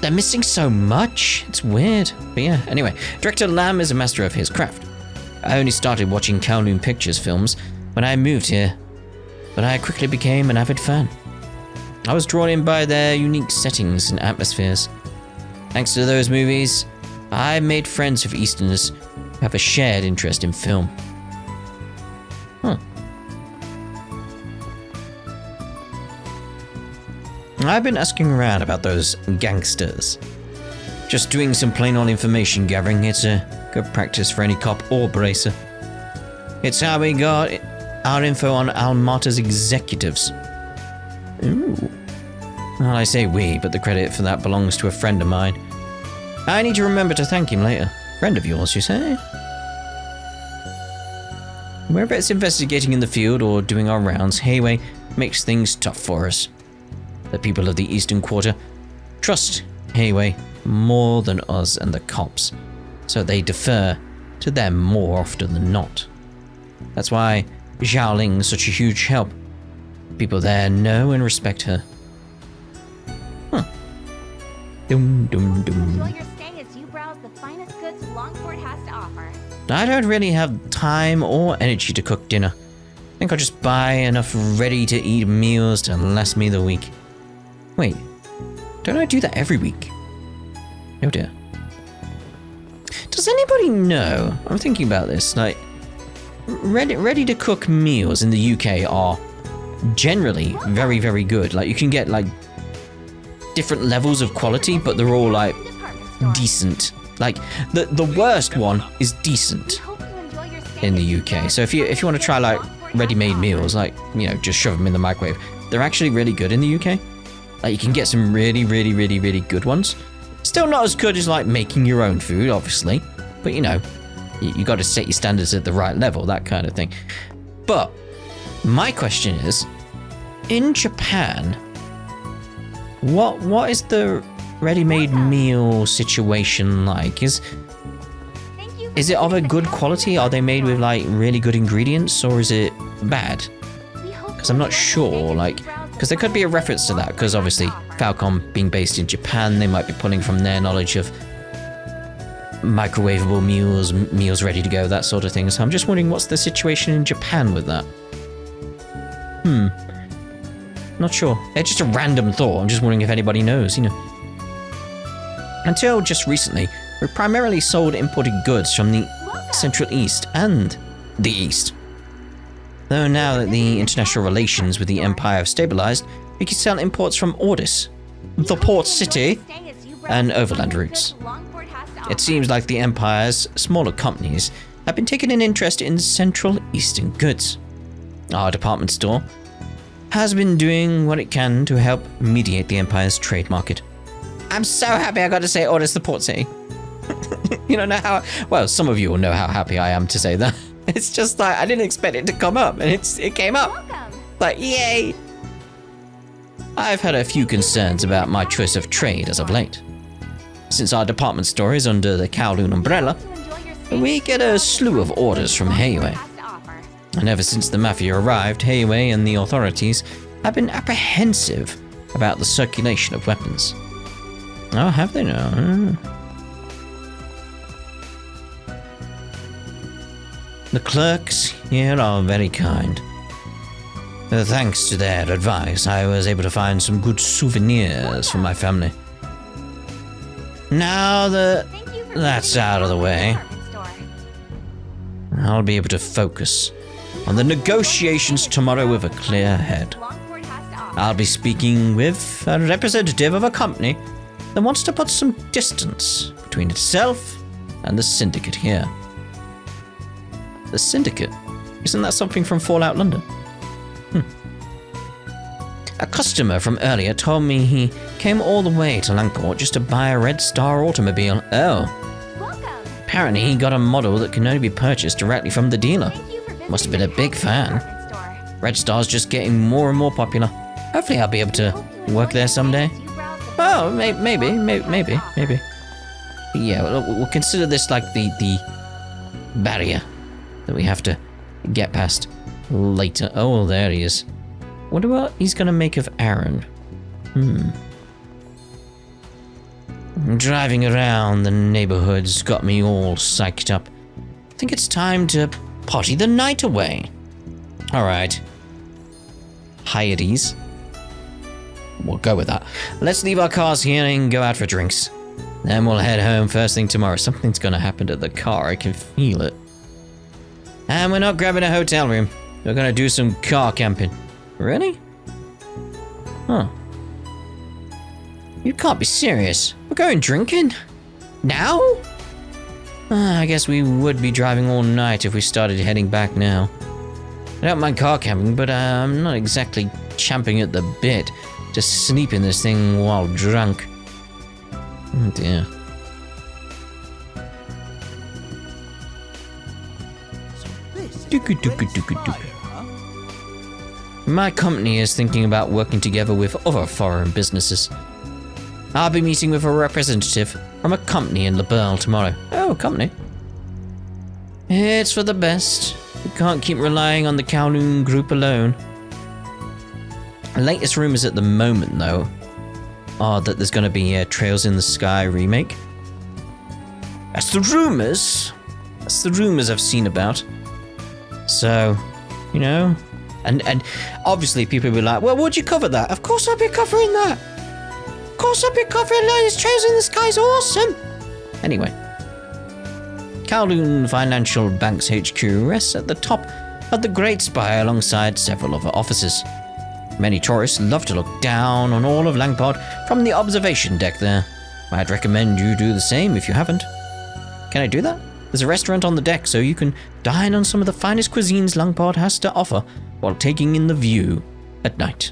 they're missing so much. It's weird. But yeah, anyway, director Lam is a master of his craft. I only started watching Kowloon Pictures films when I moved here, but I quickly became an avid fan. I was drawn in by their unique settings and atmospheres. Thanks to those movies, I made friends with Easterners who have a shared interest in film. I've been asking around about those gangsters. Just doing some plain old information gathering. It's a good practice for any cop or bracer. It's how we got our info on Almata's executives. Ooh. Well, I say we, but the credit for that belongs to a friend of mine. I need to remember to thank him later. Friend of yours, you say? Wherever it's investigating in the field or doing our rounds, Heiwei makes things tough for us. The people of the Eastern Quarter trust Heiwei more than us and the cops, so they defer to them more often than not. That's why Xiaoling is such a huge help. People there know and respect her. Dum dum dum. Enjoy your stay as you browse the finest goods Longport has to offer. I don't really have time or energy to cook dinner. I think I'll just buy enough ready-to-eat meals to last me the week. Wait, don't I do that every week? Oh dear. Does anybody know? I'm thinking about this. Like, ready-to-cook meals in the UK are generally very, very good. Like, you can get like different levels of quality, but they're all like decent. Like the worst one is decent in the UK. So if you want to try like ready-made meals, like, you know, just shove them in the microwave, they're actually really good in the UK. Like, you can get some really, really, really, really good ones. Still not as good as like making your own food, obviously, but you know, you got to set your standards at the right level, that kind of thing. But my question is, in Japan, what is the ready-made meal situation like? Is it of a good quality? Are they made with like really good ingredients, or is it bad? Because I'm not sure, like, because there could be a reference to that, because obviously Falcom being based in Japan, they might be pulling from their knowledge of microwavable meals ready to go, that sort of thing. So I'm just wondering, what's the situation in Japan with that? Not sure. It's just a random thought. I'm just wondering if anybody knows, you know. Until just recently, we primarily sold imported goods from the Central East and the East. Though now that the international relations with the Empire have stabilized, we can sell imports from Ordis, the port city, and overland routes. It seems like the Empire's smaller companies have been taking an interest in Central Eastern goods. Our department store has been doing what it can to help mediate the Empire's trade market. I'm so happy I got to say Ordis, the port city. You don't know how... Well, some of you will know how happy I am to say that. It's just like, I didn't expect it to come up, and it came up. Welcome. Like, yay! I've had a few concerns about my choice of trade as of late. Since our department store is under the Kowloon umbrella, we get a slew of orders from Heiwei. And ever since the Mafia arrived, Heiwei and the authorities have been apprehensive about the circulation of weapons. Oh, have they now? The clerks here are very kind. Thanks to their advice, I was able to find some good souvenirs for my family. Now that that's out of the way, I'll be able to focus on the negotiations tomorrow with a clear head. I'll be speaking with a representative of a company that wants to put some distance between itself and the Syndicate here. The Syndicate? Isn't that something from Fallout London? A customer from earlier told me he came all the way to Langport just to buy a Red Star automobile. Oh. Welcome. Apparently he got a model that can only be purchased directly from the dealer. Thank you for visiting Must have been a the big fan. department store. Red Star's just getting more and more popular. Hopefully I'll be able to work there someday. Oh, maybe. Yeah, we'll consider this like the barrier that we have to get past later. Oh, there he is. Wonder what he's gonna make of Aaron. Driving around the neighborhood's got me all psyched up. I think it's time to party the night away. Alright. Hyades. We'll go with that. Let's leave our cars here and go out for drinks. Then we'll head home first thing tomorrow. Something's gonna happen to the car, I can feel it. And we're not grabbing a hotel room. We're gonna do some car camping. Really? Huh. You can't be serious. We're going drinking? Now? I guess we would be driving all night if we started heading back now. I don't mind car camping, but I'm not exactly champing at the bit to sleep in this thing while drunk. Oh dear. My company is thinking about working together with other foreign businesses. I'll be meeting with a representative from a company in LaBelle tomorrow. Oh, a company. It's for the best. We can't keep relying on the Kowloon group alone. The latest rumors at the moment, though, are that there's going to be a Trails in the Sky remake. That's the rumors. That's the rumors I've seen about. So, you know, and obviously people will be like, well, would you cover that? Of course I'll be covering that. Of course I'll be covering latest Trails in the Sky's awesome. Anyway, Kowloon Financial Bank's HQ rests at the top of the Great Spire alongside several other offices. Many tourists love to look down on all of Langpod from the observation deck there. I'd recommend you do the same if you haven't. Can I do that? There's a restaurant on the deck, so you can dine on some of the finest cuisines Langpod has to offer while taking in the view at night.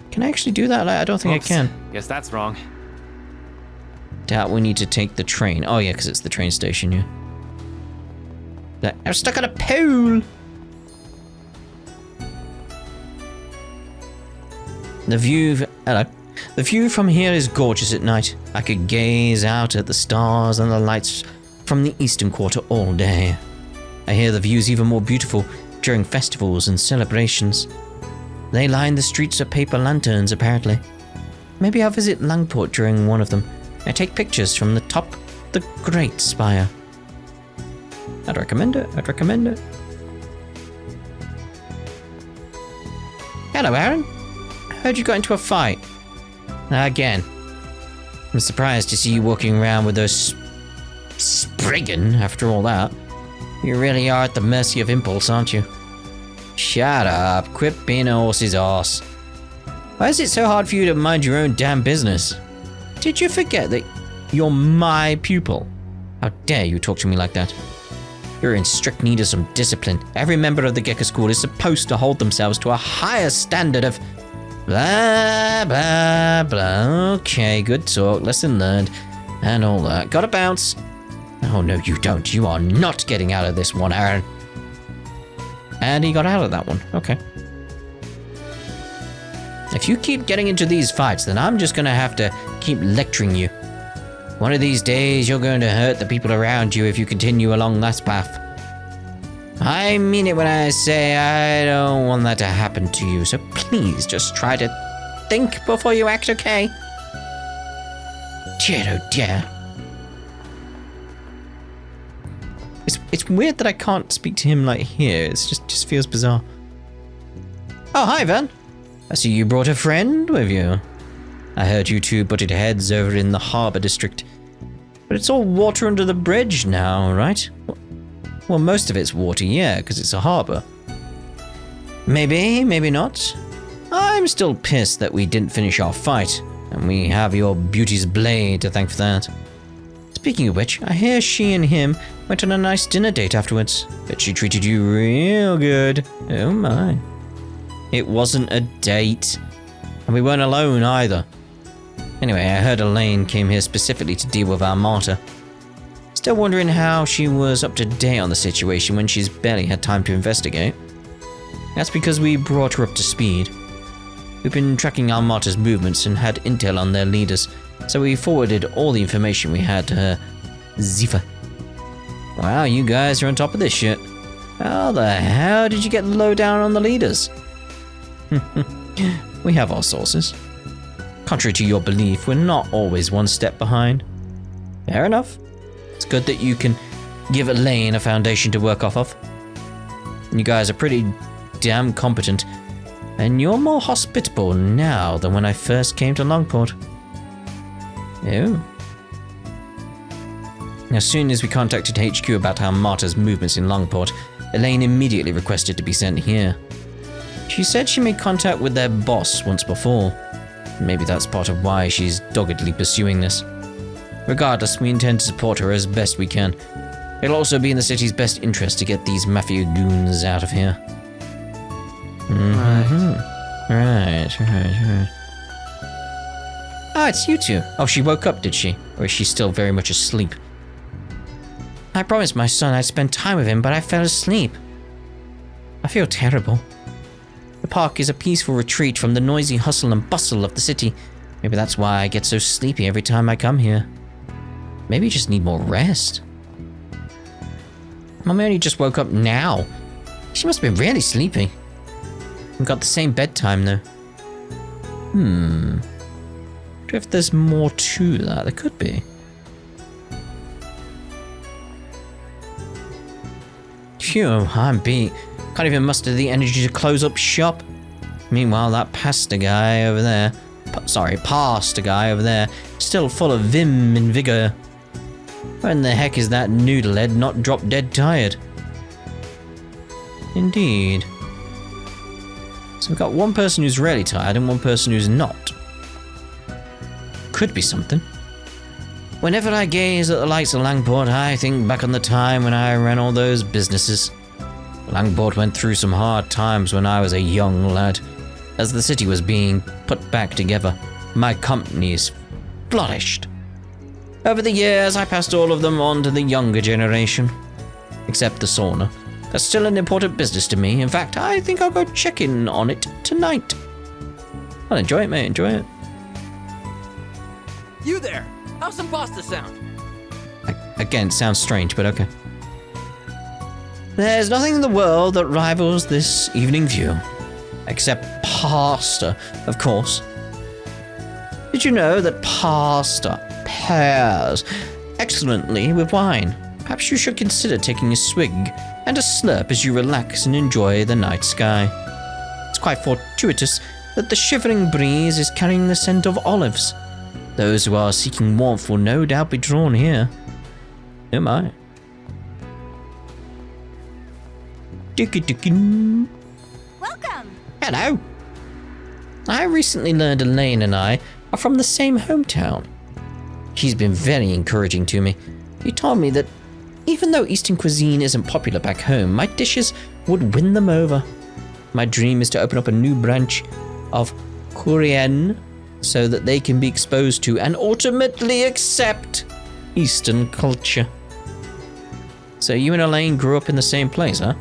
Can I actually do that? I don't think I can. Guess that's wrong. Doubt we need to take the train. Oh yeah, because it's the train station, yeah. I'm stuck on a pole! Hello. The view from here is gorgeous at night. I could gaze out at the stars and the lights from the eastern quarter all day. I hear the view's even more beautiful during festivals and celebrations. They line the streets of paper lanterns, apparently. Maybe I'll visit Langport during one of them and take pictures from the top of the Great Spire. I'd recommend it. Hello, Aaron. Heard you got into a fight. Again. I'm surprised to see you walking around with those Spriggan after all that. You really are at the mercy of impulse, aren't you? Shut up. Quit being a horse's arse. Why is it so hard for you to mind your own damn business? Did you forget that you're my pupil? How dare you talk to me like that? You're in strict need of some discipline. Every member of the Gecko School is supposed to hold themselves to a higher standard of blah, blah, blah. Okay, good talk, lesson learned, and all that. Gotta bounce. Oh, no, you don't. You are not getting out of this one, Aaron. And he got out of that one. Okay. If you keep getting into these fights, then I'm just gonna have to keep lecturing you. One of these days, you're going to hurt the people around you if you continue along that path. I mean it when I say I don't want that to happen to you, so please just try to think before you act, okay? Dear, oh dear. It's weird that I can't speak to him like here. It just feels bizarre. Oh, hi, Van. I see you brought a friend with you. I heard you two butted heads over in the harbour district. But it's all water under the bridge now, right? Well, most of it's water, yeah, because it's a harbour. Maybe, maybe not. I'm still pissed that we didn't finish our fight, and we have your beauty's blade to thank for that. Speaking of which, I hear she and him went on a nice dinner date afterwards. Bet she treated you real good. Oh my. It wasn't a date. And we weren't alone either. Anyway, I heard Elaine came here specifically to deal with our martyr. Still wondering how she was up to date on the situation when she's barely had time to investigate. That's because we brought her up to speed. We've been tracking Almata's movements and had intel on their leaders, so we forwarded all the information we had to her, Zifa. Wow, you guys are on top of this shit. How the hell did you get low down on the leaders? We have our sources. Contrary to your belief, we're not always one step behind. Fair enough. It's good that you can give Elaine a foundation to work off of. You guys are pretty damn competent, and you're more hospitable now than when I first came to Longport. Oh. As soon as we contacted HQ about Almata's movements in Longport, Elaine immediately requested to be sent here. She said she made contact with their boss once before. Maybe that's part of why she's doggedly pursuing this. Regardless, we intend to support her as best we can. It'll also be in the city's best interest to get these mafia goons out of here. Right. Ah, it's you two. Oh, she woke up, did she? Or is she still very much asleep? I promised my son I'd spend time with him, but I fell asleep. I feel terrible. The park is a peaceful retreat from the noisy hustle and bustle of the city. Maybe that's why I get so sleepy every time I come here. Maybe you just need more rest. Mummy only just woke up now. She must have been really sleepy. We've got the same bedtime though. I wonder if there's more to that. There could be. Phew, I'm beat. Can't even muster the energy to close up shop. Meanwhile, that pastor guy over there, still full of vim and vigor. When the heck is that noodlehead not drop dead tired? Indeed. So we've got one person who's really tired and one person who's not. Could be something. Whenever I gaze at the lights of Langport, I think back on the time when I ran all those businesses. Langport went through some hard times when I was a young lad. As the city was being put back together, my companies flourished. Over the years, I passed all of them on to the younger generation. Except the sauna. That's still an important business to me. In fact, I think I'll go check in on it tonight. Well, enjoy it, mate. Enjoy it. You there! How's some pasta sound? Again, it sounds strange, but okay. There's nothing in the world that rivals this evening view. Except pasta, of course. Did you know that pasta pairs excellently with wine? Perhaps you should consider taking a swig and a slurp as you relax and enjoy the night sky. It's quite fortuitous that the shivering breeze is carrying the scent of olives. Those who are seeking warmth will no doubt be drawn here. Oh my. Welcome! Hello. I recently learned Elaine and I are from the same hometown. She's been very encouraging to me. She told me that even though Eastern cuisine isn't popular back home, my dishes would win them over. My dream is to open up a new branch of Korean so that they can be exposed to and ultimately accept Eastern culture. So you and Elaine grew up in the same place, huh?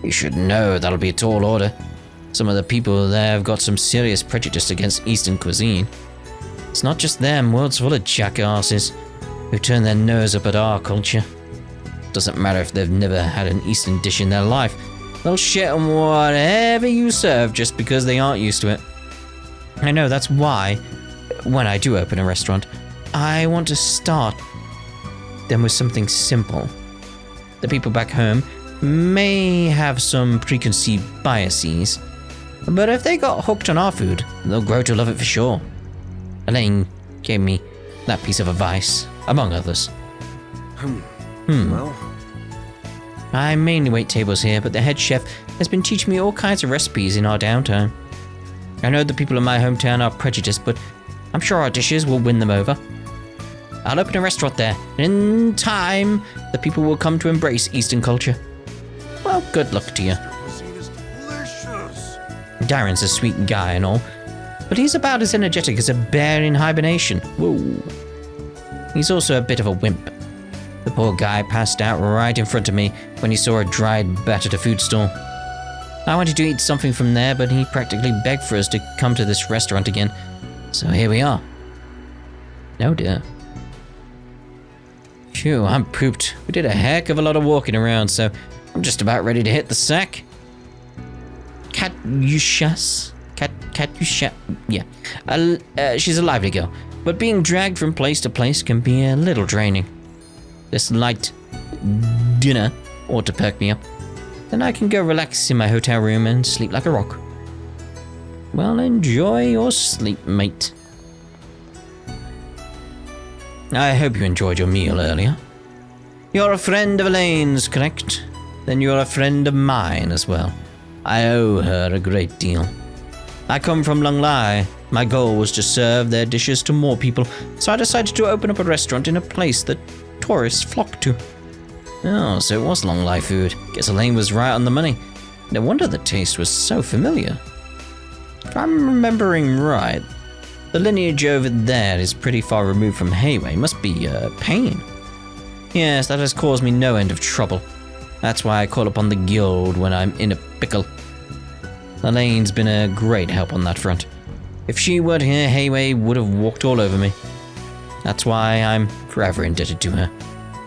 You should know that'll be a tall order. Some of the people there have got some serious prejudice against Eastern cuisine. It's not just them, world's full of jackasses who turn their nose up at our culture. Doesn't matter if they've never had an Eastern dish in their life. They'll shit on whatever you serve just because they aren't used to it. I know, that's why, when I do open a restaurant, I want to start them with something simple. The people back home may have some preconceived biases, but if they got hooked on our food, they'll grow to love it for sure. Elaine gave me that piece of advice, among others. Well, I mainly wait tables here, but the head chef has been teaching me all kinds of recipes in our downtime. I know the people in my hometown are prejudiced, but I'm sure our dishes will win them over. I'll open a restaurant there, and in time, the people will come to embrace Eastern culture. Well, good luck to you. Cuisine is delicious. Darren's a sweet guy and all, but he's about as energetic as a bear in hibernation. Whoa. He's also a bit of a wimp. The poor guy passed out right in front of me when he saw a dried bat at a food stall. I wanted to eat something from there, but he practically begged for us to come to this restaurant again. So here we are. No dear. Phew, I'm pooped. We did a heck of a lot of walking around, so I'm just about ready to hit the sack. Katyusha? Yeah. She's a lively girl, but being dragged from place to place can be a little draining. This light dinner ought to perk me up. Then I can go relax in my hotel room and sleep like a rock. Well, enjoy your sleep, mate. I hope you enjoyed your meal earlier. You're a friend of Elaine's, correct? Then you're a friend of mine as well. I owe her a great deal. I come from Longlai. My goal was to serve their dishes to more people, so I decided to open up a restaurant in a place that tourists flock to. Oh, so it was Longlai food. Guess Elaine was right on the money. No wonder the taste was so familiar. If I'm remembering right, the lineage over there is pretty far removed from Hayway. Must be Pain. Yes, that has caused me no end of trouble. That's why I call upon the guild when I'm in a pickle. Elaine's been a great help on that front. If she weren't here, Hayway would have walked all over me. That's why I'm forever indebted to her.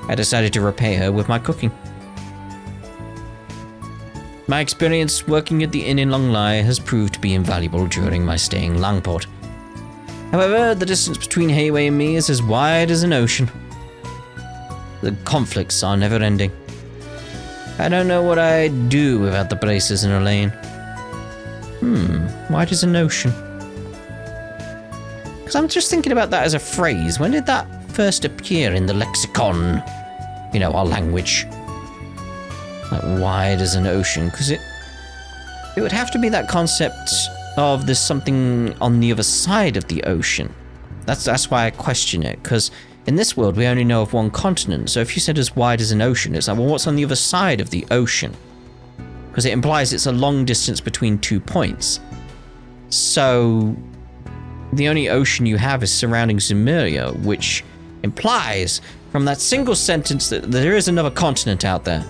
I decided to repay her with my cooking. My experience working at the inn in Longlai has proved to be invaluable during my stay in Langport. However, the distance between Hayway and me is as wide as an ocean. The conflicts are never ending. I don't know what I'd do without the braces in Elaine. Wide as an ocean. Because I'm just thinking about that as a phrase. When did that first appear in the lexicon? You know, our language. Like wide as an ocean. Because it would have to be that concept of there's something on the other side of the ocean. That's why I question it. Because in this world, we only know of one continent. So if you said as wide as an ocean, it's like, well, what's on the other side of the ocean? Because it implies it's a long distance between 2 points. So the only ocean you have is surrounding Zemuria, which implies from that single sentence that there is another continent out there.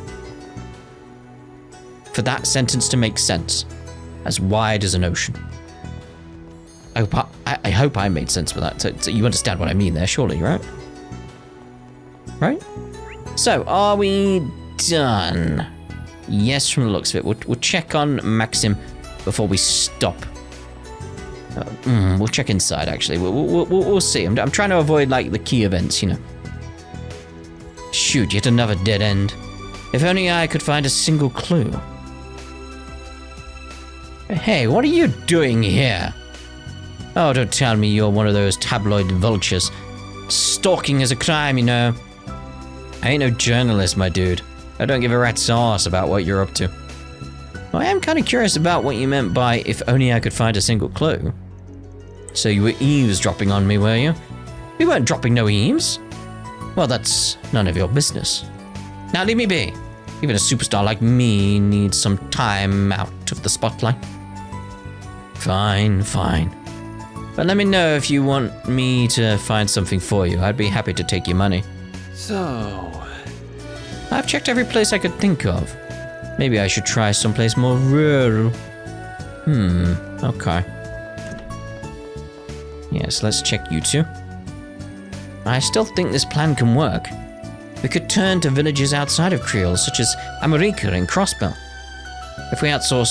For that sentence to make sense, as wide as an ocean. I hope I made sense with that. So you understand what I mean there, surely, right? Right? So, are we done? Yes, from the looks of it. We'll check on Maxim before we stop. We'll check inside, actually. We'll see. I'm trying to avoid, like, the key events, you know. Shoot, yet another dead end. If only I could find a single clue. Hey, what are you doing here? Oh, don't tell me you're one of those tabloid vultures. Stalking is a crime, you know. I ain't no journalist, my dude. I don't give a rat's ass about what you're up to. Well, I am kind of curious about what you meant by if only I could find a single clue. So you were eavesdropping on me, were you? We weren't dropping no eaves. Well, that's none of your business. Now leave me be. Even a superstar like me needs some time out of the spotlight. Fine. But let me know if you want me to find something for you. I'd be happy to take your money. So... I've checked every place I could think of. Maybe I should try someplace more rural. Okay. Yes, let's check you two. I still think this plan can work. We could turn to villages outside of Creole, such as America and Crossbell. If we outsource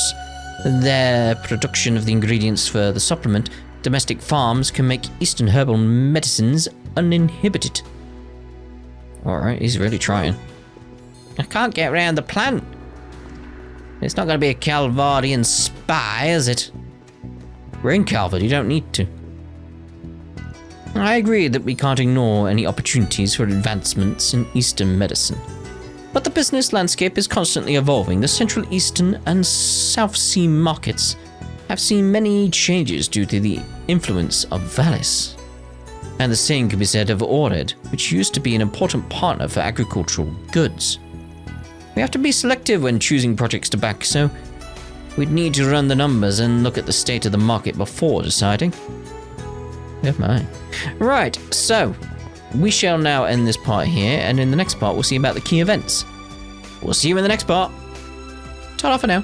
their production of the ingredients for the supplement, domestic farms can make Eastern herbal medicines uninhibited. Alright, he's really trying. I can't get around the plan. It's not going to be a Calvardian spy, is it? We're in Calvard, you don't need to. I agree that we can't ignore any opportunities for advancements in Eastern medicine. But the business landscape is constantly evolving. The Central Eastern and South Sea markets have seen many changes due to the influence of Valis. And the same can be said of Ored, which used to be an important partner for agricultural goods. We have to be selective when choosing projects to back, so we'd need to run the numbers and look at the state of the market before deciding. Never mind. Right, so we shall now end this part here, and in the next part we'll see about the key events. We'll see you in the next part. Ta-ra for now.